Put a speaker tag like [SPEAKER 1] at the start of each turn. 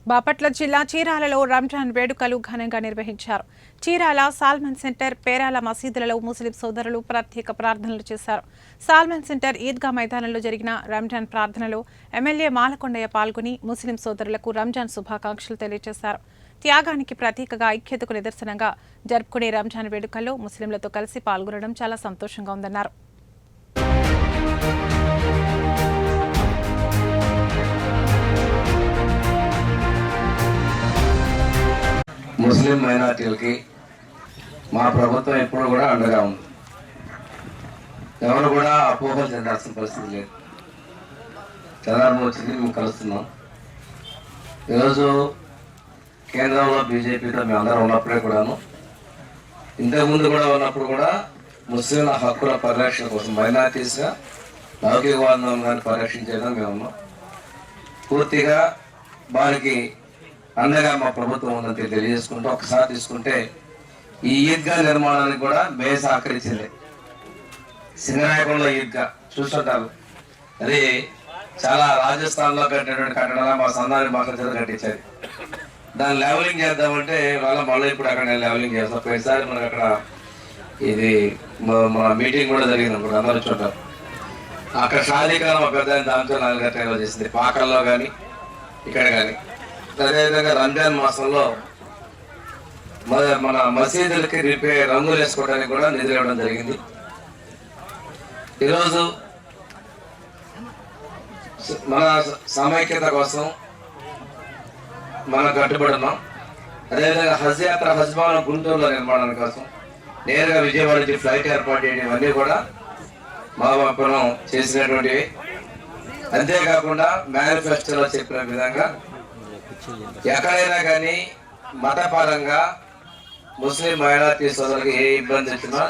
[SPEAKER 1] బాపట్ల జిల్లా చీరాలలో రంజాన్ వేడుకలు ఘనంగా నిర్వహించారు. చీరాల సాల్మన్ సెంటర్, పేరాల మసీదులలో ముస్లిం సోదరులు ప్రత్యేక ప్రార్థనలు చేశారు. సాల్మన్ సెంటర్ ఈద్గా మైదానంలో జరిగిన రంజాన్ ప్రార్థనలో ఎమ్మెల్యే మాలకొండయ్య పాల్గొని ముస్లిం సోదరులకు రంజాన్ శుభాకాంక్షలు తెలియజేశారు. త్యాగానికి ప్రతీకగా ఐక్యతకు నిదర్శనంగా జరుపుకునే రంజాన్ వేడుకల్లో ముస్లింలతో కలిసి పాల్గొనడం చాలా సంతోషంగా ఉందన్నారు.
[SPEAKER 2] ముస్లిం మైనార్టీలకి మా ప్రభుత్వం ఎప్పుడు కూడా అండగా ఉంది. ఎవరు కూడా అపోహలు చెందాల్సిన పరిస్థితి లేదు. చంద్రబాబు వచ్చింది మేము కలుస్తున్నాం. ఈరోజు కేంద్రంలో బీజేపీతో మేము అందరం ఉన్నప్పుడే కూడాను, ఇంతకుముందు కూడా ఉన్నప్పుడు కూడా ముస్లింల హక్కుల పరిరక్షణ కోసం మైనార్టీస్గా లౌకికవాదాన్ని పరిరక్షించేదా మేము ఉన్నాం. పూర్తిగా వారికి అండగా మా ప్రభుత్వం ఉందని తెలియజేసుకుంటూ ఒకసారి తీసుకుంటే ఈ ఈద్గా నిర్మాణానికి కూడా మే సహకరించింది. సింగరాయకొండలో ఈద్గా చూస్తుంటారు, అది చాలా రాజస్థాన్లో కట్టినటువంటి కట్టడాలు మా సందాని భాష చేత కట్టించారు. దాన్ని లెవలింగ్ చేద్దామంటే వాళ్ళ మళ్ళీ ఇప్పుడు అక్కడ నేను లెవలింగ్ చేస్తాను. ప్రతిసారి మనకు అక్కడ ఇది మన మీటింగ్ కూడా జరిగింది అప్పుడు అందరూ చూంటారు. అక్కడ షాదీకాలం ఒక పెద్ద దాంతో 4 గంటలు చేసింది, పాకల్లో కానీ ఇక్కడ కానీ. అదేవిధంగా రంజాన్ మాసంలో మన మసీదులకి రంగులు వేసుకోవడానికి కూడా నిధులు ఇవ్వడం జరిగింది. ఈరోజు మన సమైక్యత కోసం మనం కట్టుబడి ఉన్నాం. అదేవిధంగా హజ్ యాత్ర హజ్బాన్ గుంటూరులో నిర్మాణం కోసం నేరుగా విజయవాడ నుంచి ఫ్లైట్ ఏర్పాటు చేయడం ఇవన్నీ కూడా మా మనం చేసినటువంటివి. అంతేకాకుండా మేనిఫెస్టోలో చెప్పిన విధంగా ఎక్కడైనా కానీ మతపరంగా ముస్లిం మైనార్టీ సోదరులకు ఏ ఇబ్బంది వచ్చినా